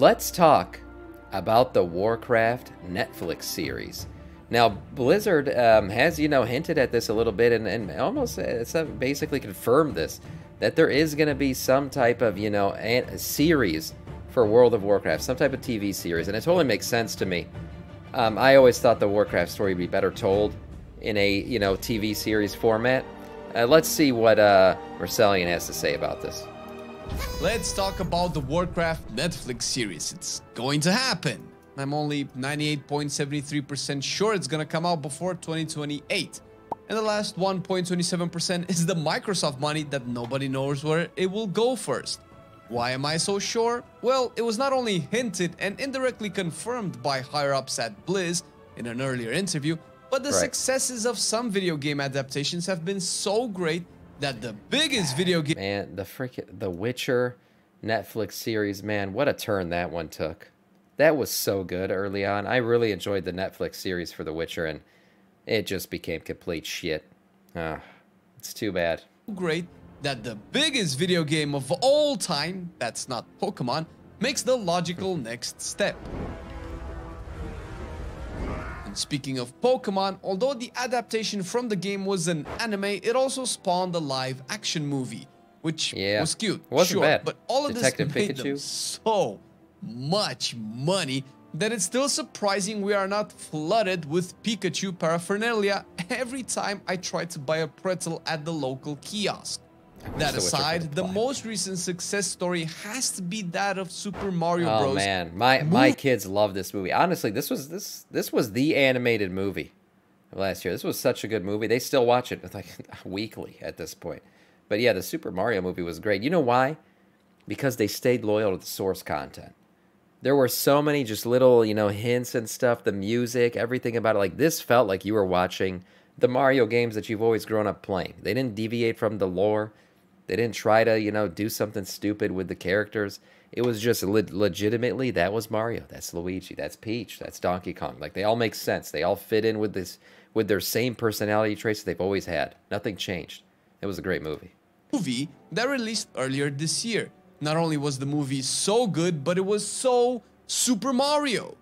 let's talk about the Warcraft Netflix series. Now, Blizzard has, hinted at this a little bit and almost basically confirmed this, that there is going to be some type of, a series for World of Warcraft, some type of TV series, and it totally makes sense to me. I always thought the Warcraft story would be better told in a, TV series format. Let's see what Marcellian has to say about this. Let's talk about the Warcraft Netflix series. It's going to happen. I'm only 98.73% sure it's gonna come out before 2028. And the last 1.27% is the Microsoft money that nobody knows where it will go first. Why am I so sure? Well, it was not only hinted and indirectly confirmed by higher-ups at Blizz in an earlier interview, but the successes of some video game adaptations have been so great that the biggest video game... Man, The Witcher Netflix series, man, what a turn that one took. That was so good early on. I really enjoyed the Netflix series for The Witcher, and it just became complete shit. It's too bad. Great that the biggest video game of all time, that's not Pokemon, makes the logical next step. And speaking of Pokemon, although the adaptation from the game was an anime, it also spawned a live action movie, which was cute, wasn't bad. But all of Detective this made Pikachu. them so much money that it's still surprising we are not flooded with Pikachu paraphernalia every time I try to buy a pretzel at the local kiosk. That aside, the most recent success story has to be that of Super Mario Bros. Oh man, my kids love this movie. Honestly, this was the animated movie of last year. This was such a good movie. They still watch it like weekly at this point. But yeah, the Super Mario movie was great. You know why? Because they stayed loyal to the source content. There were so many just little, hints and stuff, the music, everything about it. Like, this felt like you were watching the Mario games that you've always grown up playing. They didn't deviate from the lore. They didn't try to, do something stupid with the characters. It was just legitimately, that was Mario. That's Luigi. That's Peach. That's Donkey Kong. Like, they all make sense. They all fit in with their same personality traits they've always had. Nothing changed. It was a great movie. Movie that released earlier this year. Not only was the movie so good, but it was so Super Mario.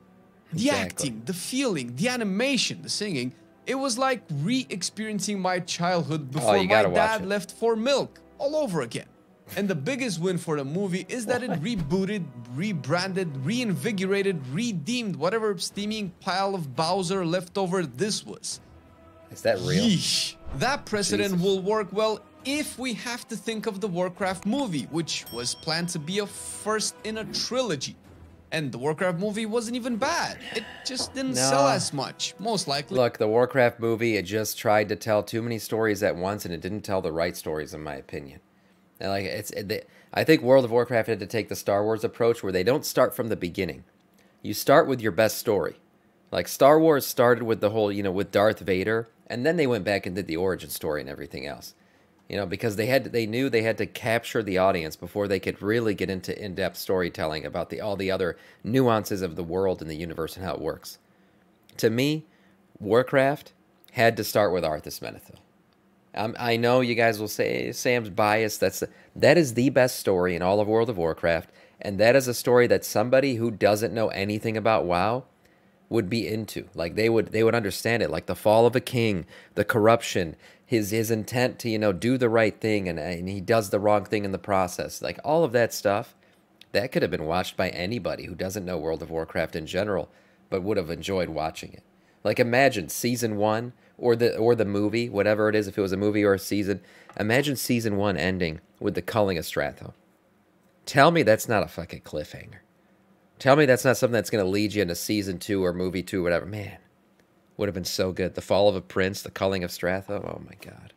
The acting, the feeling, the animation, the singing, it was like re-experiencing my childhood before my dad left for milk all over again. And the biggest win for the movie is that it rebooted, rebranded, reinvigorated, redeemed whatever steaming pile of Bowser leftover this was. Is that real? Yeesh. That precedent will work well if we have to think of the Warcraft movie, which was planned to be a first in a trilogy. And the Warcraft movie wasn't even bad. It just didn't sell as much, most likely. Look, the Warcraft movie, it just tried to tell too many stories at once, and it didn't tell the right stories, in my opinion. And I think World of Warcraft had to take the Star Wars approach, where they don't start from the beginning. You start with your best story. Like, Star Wars started with the whole, with Darth Vader, and then they went back and did the origin story and everything else. Because they knew they had to capture the audience before they could really get into in-depth storytelling about all the other nuances of the world and the universe and how it works. To me, Warcraft had to start with Arthas Menethil. I know you guys will say Sam's biased. That is the best story in all of World of Warcraft, and that is a story that somebody who doesn't know anything about WoW would be into. Like, they would understand it, like the fall of a king, the corruption, his intent to do the right thing, and he does the wrong thing in the process. Like, all of that stuff, that could have been watched by anybody who doesn't know World of Warcraft in general, but would have enjoyed watching it. Like, imagine season 1 or the movie, whatever it is, if it was a movie or a season. Imagine season 1 ending with the culling of Stratho. Tell me that's not a fucking cliffhanger. Tell me that's not something that's going to lead you into season 2 or movie 2, whatever. Man, would have been so good. The fall of a prince, the culling of Stratho. Oh my god.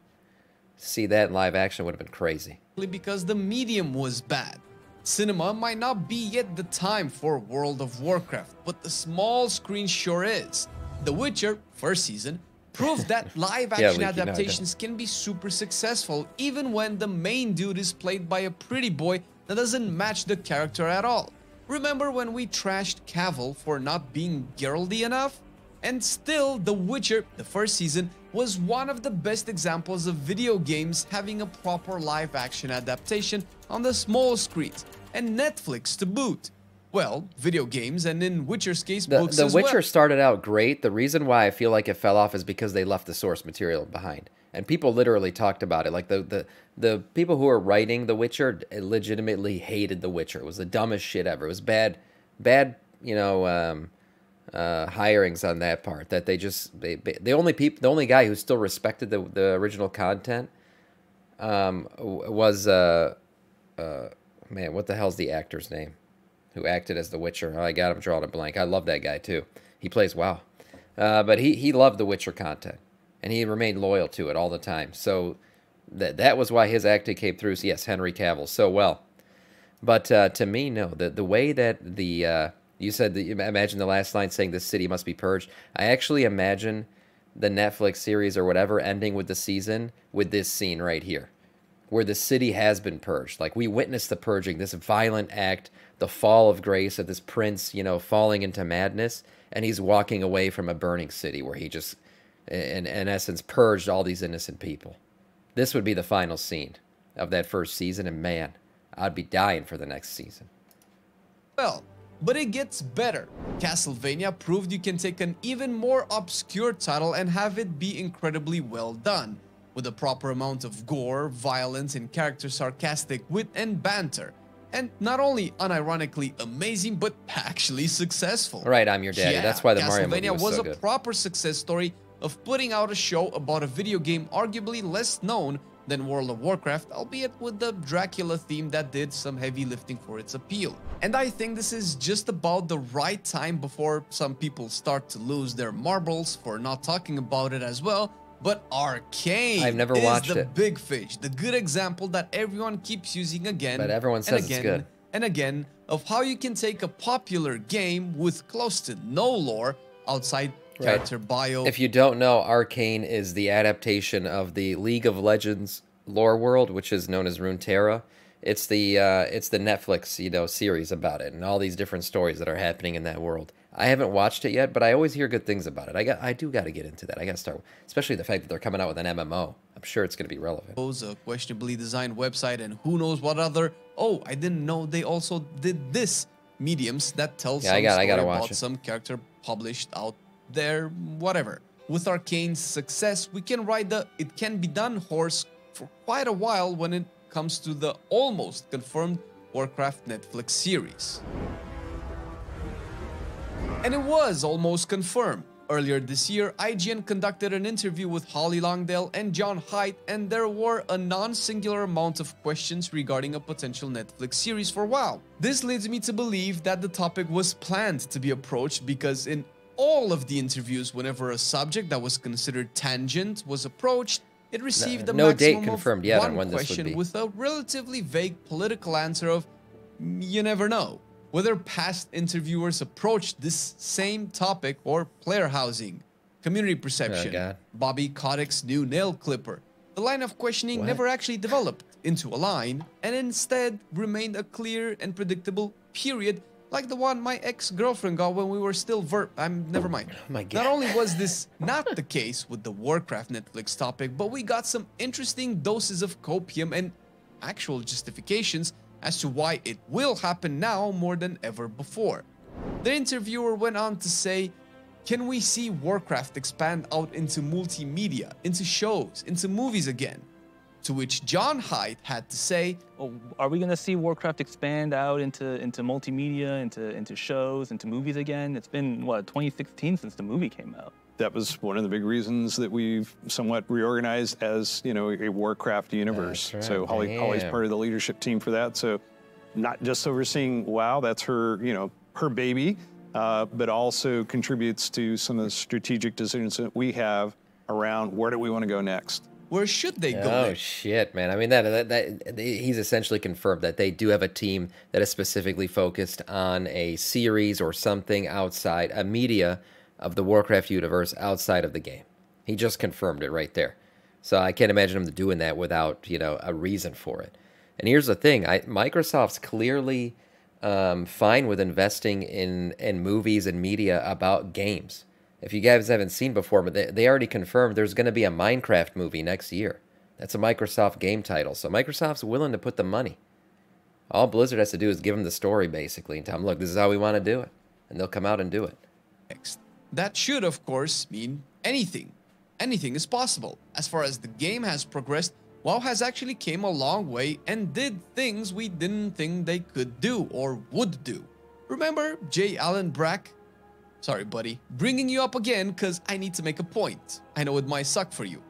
See that in live action would have been crazy. Because the medium was bad. Cinema might not be yet the time for World of Warcraft, but the small screen sure is. The Witcher, first season, proved that live action adaptations can be super successful, even when the main dude is played by a pretty boy that doesn't match the character at all. Remember when we trashed Cavill for not being girly enough? And still, The Witcher, the first season, was one of the best examples of video games having a proper live-action adaptation on the small screens, and Netflix to boot. well, video games, and in Witcher's case, The books The as well. Witcher started out great. The reason why I feel like it fell off is because they left the source material behind, and people literally talked about it. Like the people who were writing The Witcher legitimately hated The Witcher. It was the dumbest shit ever. It was bad, hirings on that part. That the only guy who still respected the original content was man, what the hell's the actor's name who acted as the Witcher? Oh, I got him drawing a blank. I love that guy too. He plays WoW. But he loved the Witcher content, and he remained loyal to it all the time. So that was why his acting came through. So yes, Henry Cavill so well. But to me, no. The way that you said that, imagine the last line saying the city must be purged. I actually imagine the Netflix series or whatever ending with the season with this scene right here, where the city has been purged. Like, we witnessed the purging, this violent act, the fall of grace of this prince, falling into madness, and he's walking away from a burning city where he just, in essence, purged all these innocent people. This would be the final scene of that first season, and man, I'd be dying for the next season. Well, but it gets better. Castlevania proved you can take an even more obscure title and have it be incredibly well done, with a proper amount of gore, violence, and character sarcastic wit and banter. And not only unironically amazing, but actually successful. Right, I'm your daddy. Yeah, That's why the Mario movie Castlevania was so a good. proper success story of putting out a show about a video game arguably less known than World of Warcraft, albeit with the Dracula theme that did some heavy lifting for its appeal. And I think this is just about the right time before some people start to lose their marbles for not talking about it as well. But Arcane I've never watched is the it. big fish, the good example that everyone keeps using again But everyone and says again it's good. and again of how you can take a popular game with close to no lore outside character bio. If you don't know, Arcane is the adaptation of the League of Legends lore world, which is known as Runeterra. It's the Netflix series about it and all these different stories that are happening in that world. I haven't watched it yet, but I always hear good things about it. I do got to get into that. I got to start, especially the fact that they're coming out with an MMO. I'm sure it's going to be relevant. A questionably designed website and who knows what other. Oh, I didn't know they also did this mediums that tell some I story gotta watch about it. some character published out there, whatever. With Arcane's success, we can ride the it can be done horse for quite a while when it comes to the almost confirmed Warcraft Netflix series. And it was almost confirmed. Earlier this year, IGN conducted an interview with Holly Longdale and John Haidt, and there were a non-singular amount of questions regarding a potential Netflix series for WoW. This leads me to believe that the topic was planned to be approached because in all of the interviews, whenever a subject that was considered tangent was approached, it received a No date maximum confirmed of yet on one when this would question be. with a relatively vague political answer of, you never know. Whether past interviewers approached this same topic or player housing, community perception, God. Bobby Kotick's new nail clipper, the line of questioning What? never actually developed into a line and instead remained a clear and predictable period like the one my ex-girlfriend got when we were still never mind. Oh my God. Not only was this not the case with the Warcraft Netflix topic, but we got some interesting doses of copium and actual justifications as to why it will happen now more than ever before. The interviewer went on to say, can we see Warcraft expand out into multimedia, into shows, into movies again? To which John Haidt had to say, Well, are we going to see Warcraft expand out into multimedia, into shows, into movies again? It's been, what, 2016 since the movie came out. That was one of the big reasons that we've somewhat reorganized as, a Warcraft universe. That's So right, Holly's damn. part of the leadership team for that. So not just overseeing WoW, that's her, her baby, but also contributes to some of the strategic decisions that we have around where do we want to go next. where should they go Oh next? shit, man! I mean, that he's essentially confirmed that they do have a team that is specifically focused on a series or something outside a media of the Warcraft universe outside of the game. He just confirmed it right there. So I can't imagine him doing that without a reason for it. And here's the thing: Microsoft's clearly fine with investing in movies and media about games. If you guys haven't seen before, but they already confirmed there's going to be a Minecraft movie next year. That's a Microsoft game title. So Microsoft's willing to put the money. All Blizzard has to do is give them the story, basically, and tell them, look, this is how we want to do it. And they'll come out and do it. Next. That should, of course, mean anything. Anything is possible. As far as the game has progressed, WoW has actually came a long way and did things we didn't think they could do or would do. Remember J. Allen Brack? Sorry, buddy. Bringing you up again because I need to make a point. I know it might suck for you.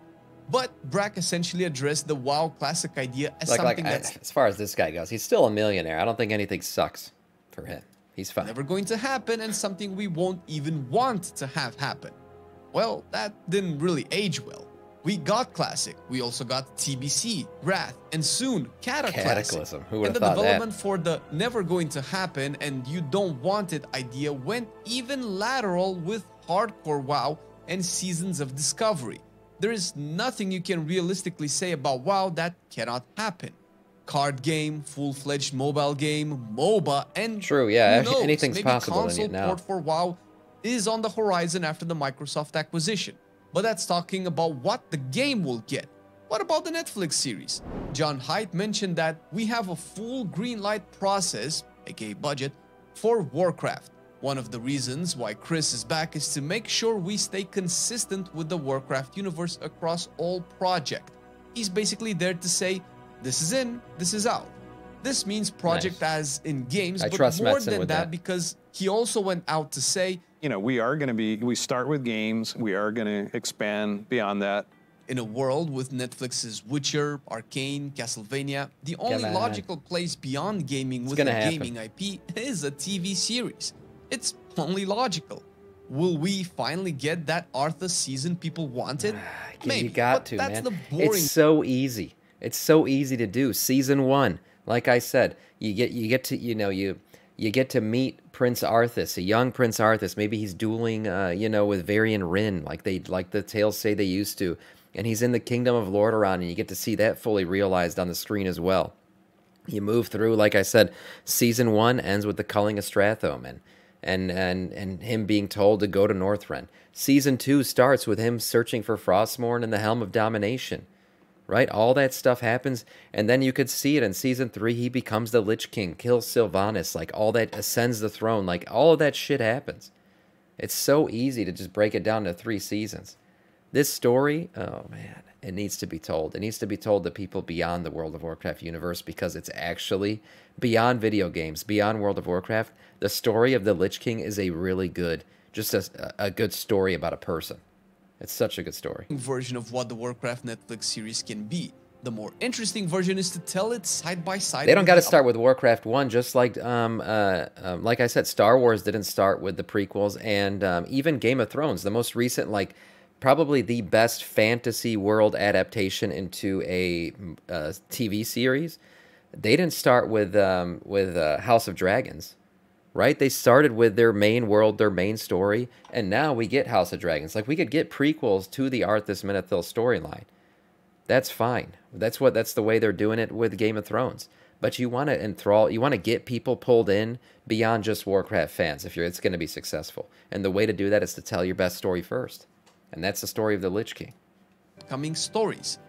But Brack essentially addressed the WoW Classic idea as something that's as far as this guy goes, he's still a millionaire. I don't think anything sucks for him. He's fine. never going to happen and something we won't even want to have happen. Well, that didn't really age well. We got Classic, we also got TBC, Wrath, and soon Cataclysm. Who would and have the thought development that? for the never going to happen and you don't want it idea went even lateral with hardcore WoW and Seasons of Discovery. There is nothing you can realistically say about WoW that cannot happen. Card game, full-fledged mobile game, MOBA, and True, yeah, who knows, anything's maybe possible in console it now. port for WoW is on the horizon after the Microsoft acquisition. But that's talking about what the game will get. What about the Netflix series? John Haidt mentioned that we have a full green light process, aka budget, for Warcraft. One of the reasons why Chris is back is to make sure we stay consistent with the Warcraft universe across all projects. He's basically there to say, this is in, this is out. This means project Nice. as in games, I but trust more Metzen than with that that. because he also went out to say, You know, we start with games. We are going to expand beyond that. in a world with Netflix's Witcher, Arcane, Castlevania, the only on. logical place beyond gaming with a gonna happen. gaming IP is a TV series. It's only logical. Will we finally get that Arthas season people wanted? Maybe, You got but to, that's man. the boring. It's so easy. It's so easy to do. Season 1, like I said, you get to you get to meet Prince Arthas, a young Prince Arthas. Maybe he's dueling, with Varian Rin, like the tales say they used to, and he's in the kingdom of Lordaeron, and you get to see that fully realized on the screen as well. You move through, like I said, season 1 ends with the culling of Strathome and him being told to go to Northrend. Season 2 starts with him searching for Frostmourne and the Helm of Domination. Right? All that stuff happens, and then you could see it in Season 3, he becomes the Lich King, kills Sylvanas, like all that ascends the throne, like all of that shit happens. It's so easy to just break it down to 3 seasons. This story, oh man, it needs to be told. It needs to be told to people beyond the World of Warcraft universe because it's actually beyond video games, beyond World of Warcraft. The story of the Lich King is a really good, just a good story about a person. It's such a good story. Version of what the Warcraft Netflix series can be. The more interesting version is to tell it side by side. They don't with got to the start with Warcraft 1, just like I said, Star Wars didn't start with the prequels, and even Game of Thrones, the most recent, like probably the best fantasy world adaptation into a TV series. They didn't start with House of Dragons. Right? They started with their main world, their main story, and now we get House of Dragons. Like, we could get prequels to the Arthas Menethil storyline. That's fine. That's the way they're doing it with Game of Thrones. But you want to enthrall, you want to get people pulled in beyond just Warcraft fans if it's going to be successful. And the way to do that is to tell your best story first. And that's the story of the Lich King. coming stories.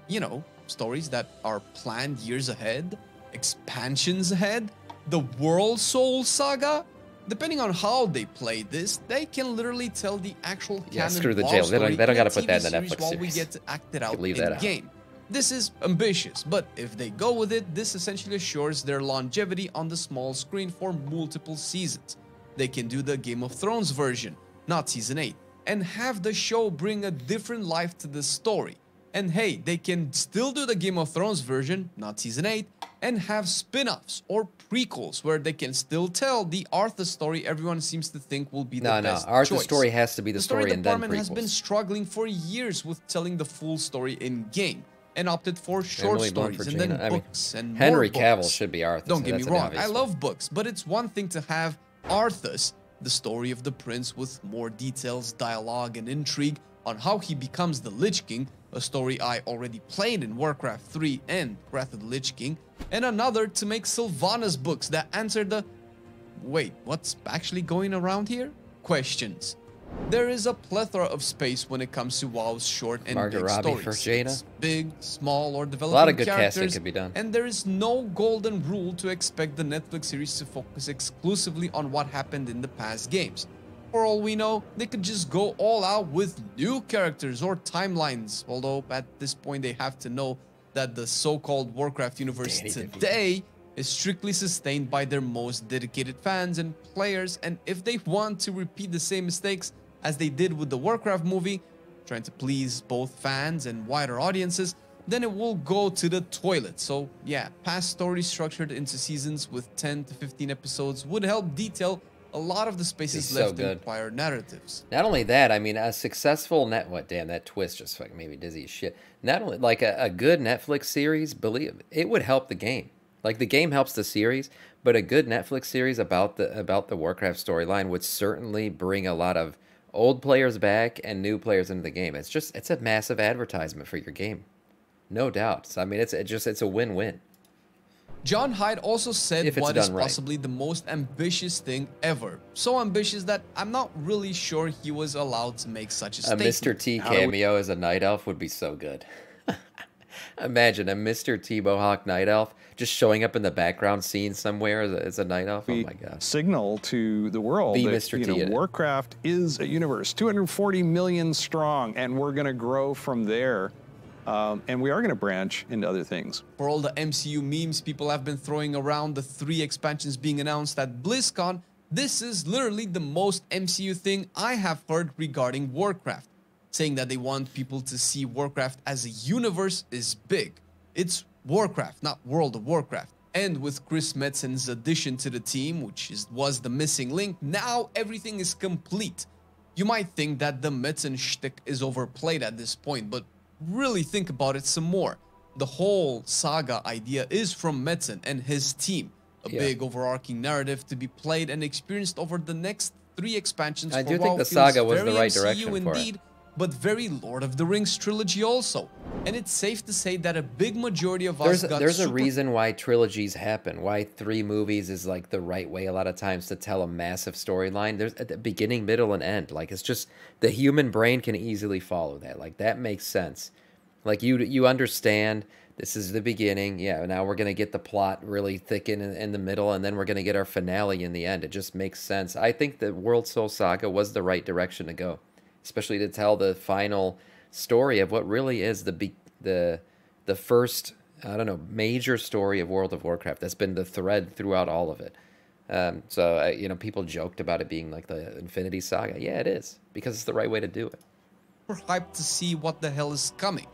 You know, stories that are planned years ahead, expansions ahead. The World Soul Saga, depending on how they play this, they can literally tell the actual canon screw the WoW jail. They don't story gotta in a put that TV in the series Netflix while we series. get to act it You out could leave in that out. game. This is ambitious, but if they go with it, this essentially assures their longevity on the small screen for multiple seasons. They can do the Game of Thrones version, not Season 8, and have the show bring a different life to the story. And hey, they can still do the Game of Thrones version, not Season 8, and have spin-offs or prequels where they can still tell the Arthas story everyone seems to think will be the best Arthur's choice. story has to be the story and then department has been prequels. struggling for years with telling the full story in-game and opted for short Emily Blunt stories for and then Jaina. I mean, books and Henry more Cavill books. should be Arthas. Don't get me That's an wrong, obvious I one. love books, but it's one thing to have Arthas, the story of the prince with more details, dialogue, and intrigue on how he becomes the Lich King, a story I already played in Warcraft 3 and Wrath of the Lich King, and another to make Sylvanas books that answer the "wait, what's actually going around here?" questions. There is a plethora of space when it comes to WoW's short and Margot big Robbie stories. for Jaina. It's big, small, or developing A lot of good characters, casting could be done. and there is no golden rule to expect the Netflix series to focus exclusively on what happened in the past games. For all we know, they could just go all out with new characters or timelines, although at this point they have to know that the so-called Warcraft universe Danny DeVito. today is strictly sustained by their most dedicated fans and players, and if they want to repeat the same mistakes as they did with the Warcraft movie, trying to please both fans and wider audiences, then it will go to the toilet. So yeah, past stories structured into seasons with 10 to 15 episodes would help detail a lot of the spaces Be so left in good. prior narratives. Not only that, I mean, a successful damn, that twist just fucking made me dizzy as shit. Not only, like, a good Netflix series, believe it would help the game. Like, the game helps the series, but a good Netflix series about the Warcraft storyline would certainly bring a lot of old players back and new players into the game. It's a massive advertisement for your game. No doubt. So, I mean, it's a win-win. John Hyde also said If it's what is done right. possibly the most ambitious thing ever. So ambitious that I'm not really sure he was allowed to make such a A statement. Mr. T cameo as a night elf would be so good. Imagine a Mr. T Mohawk night elf just showing up in the background scene somewhere as a night elf. Oh my gosh. Signal to the world The that Mr. T in it. Warcraft is a universe, 240 million strong, and we're going to grow from there. And we are going to branch into other things. For all the MCU memes people have been throwing around the 3 expansions being announced at BlizzCon, this is literally the most MCU thing I have heard regarding Warcraft. Saying that they want people to see Warcraft as a universe is big. It's Warcraft, not World of Warcraft. And with Chris Metzen's addition to the team, which was the missing link, now everything is complete. You might think that the Metzen shtick is overplayed at this point, but really think about it some more. The whole saga idea is from Metzen and his team. A big overarching narrative to be played and experienced over the next 3 expansions. I for do think WoW the feels saga was the very right MCU direction for it. indeed, but very Lord of the Rings trilogy also. And it's safe to say that a big majority of us got There's a super reason why trilogies happen, why 3 movies is like the right way a lot of times to tell a massive storyline. There's at the beginning, middle, and end. Like, it's just the human brain can easily follow that. Like, that makes sense. Like, you understand this is the beginning. Yeah, now we're going to get the plot really thicken in the middle, and then we're going to get our finale in the end. It just makes sense. I think the World Soul Saga was the right direction to go, especially to tell the final story of what really is the first, I don't know, major story of World of Warcraft. That's been the thread throughout all of it. So people joked about it being like the Infinity Saga. Yeah, it is, because it's the right way to do it. hyped to see what the hell is coming.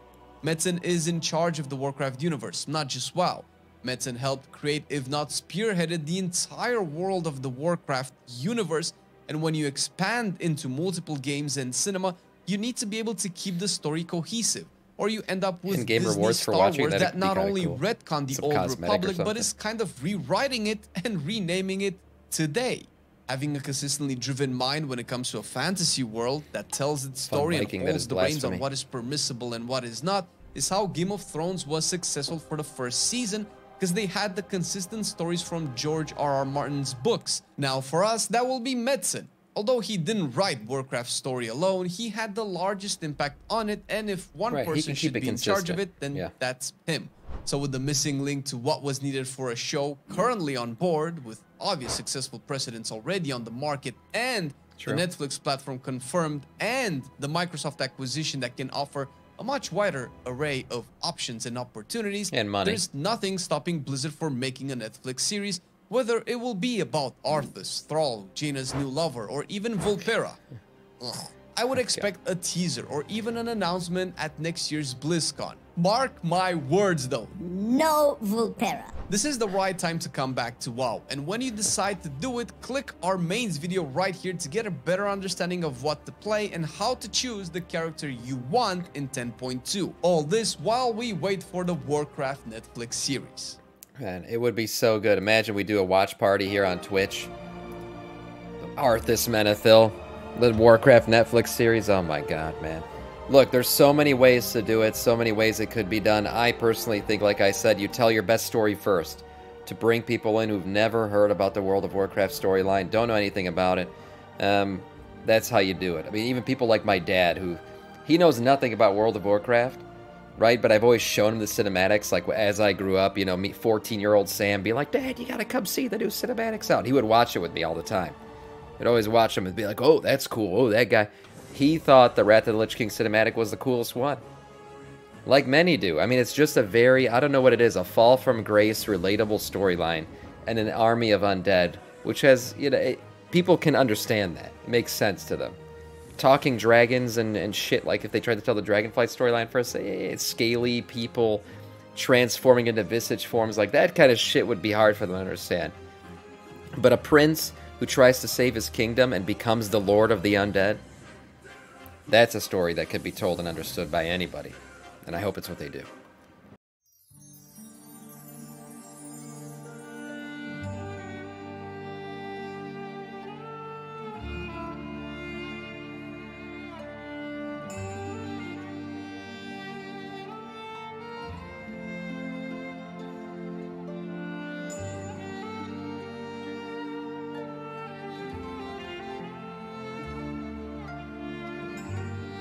Metzen is in charge of the Warcraft universe, not just WoW. Metzen helped create, if not spearheaded, the entire world of the Warcraft universe, and when you expand into multiple games and cinema, you need to be able to keep the story cohesive, or you end up with In-game Disney rewards for Star watching Wars that that could be not kinda only cool. retcon the Some Old cosmetic or Republic, but something. is kind of rewriting it and renaming it today. Having a consistently driven mind when it comes to a fantasy world that tells its story and Viking that holds is the reins on blasphemy. what is permissible and what is not is how Game of Thrones was successful for the first season, because they had the consistent stories from George R.R. Martin's books. Now for us, that will be Metzen. Although he didn't write Warcraft's story alone, he had the largest impact on it, and if one Right, he person can should keep it be in charge of consistent. it, then Yeah. that's him. So with the missing link to what was needed for a show currently on board, with obvious successful precedents already on the market, and True. the Netflix platform confirmed, and the Microsoft acquisition that can offer a much wider array of options and opportunities, And money. there's nothing stopping Blizzard from making a Netflix series, whether it will be about Arthas, Thrall, Jaina's new lover, or even Volpera. Ugh. I would expect a teaser or even an announcement at next year's BlizzCon. Mark my words though, No Vulpera. this is the right time to come back to WoW, and when you decide to do it, click our mains video right here to get a better understanding of what to play and how to choose the character you want in 10.2. All this while we wait for the Warcraft Netflix series. Man, it would be so good. Imagine we do a watch party here on Twitch. Arthas Menethil, the Warcraft Netflix series. Oh my god, man. Look, there's so many ways to do it, so many ways it could be done. I personally think, like I said, you tell your best story first to bring people in who've never heard about the World of Warcraft storyline, don't know anything about it. That's how you do it. I mean, even people like my dad, who he knows nothing about World of Warcraft, right? But I've always shown him the cinematics. Like as I grew up, you know, meet 14-year-old Sam being like, "Dad, you gotta come see the new cinematics out." He would watch it with me all the time. I'd always watch him and be like, "Oh, that's cool. Oh, that guy." He thought the Wrath of the Lich King cinematic was the coolest one. Like many do. I mean, it's just a very, I don't know what it is, a fall from grace, relatable storyline, and an army of undead, which has, you know, people can understand that. It makes sense to them. Talking dragons and shit, like if they tried to tell the Dragonflight storyline first, it's scaly people transforming into visage forms, like that kind of shit would be hard for them to understand. But a prince who tries to save his kingdom and becomes the lord of the undead, that's a story that could be told and understood by anybody. And I hope it's what they do.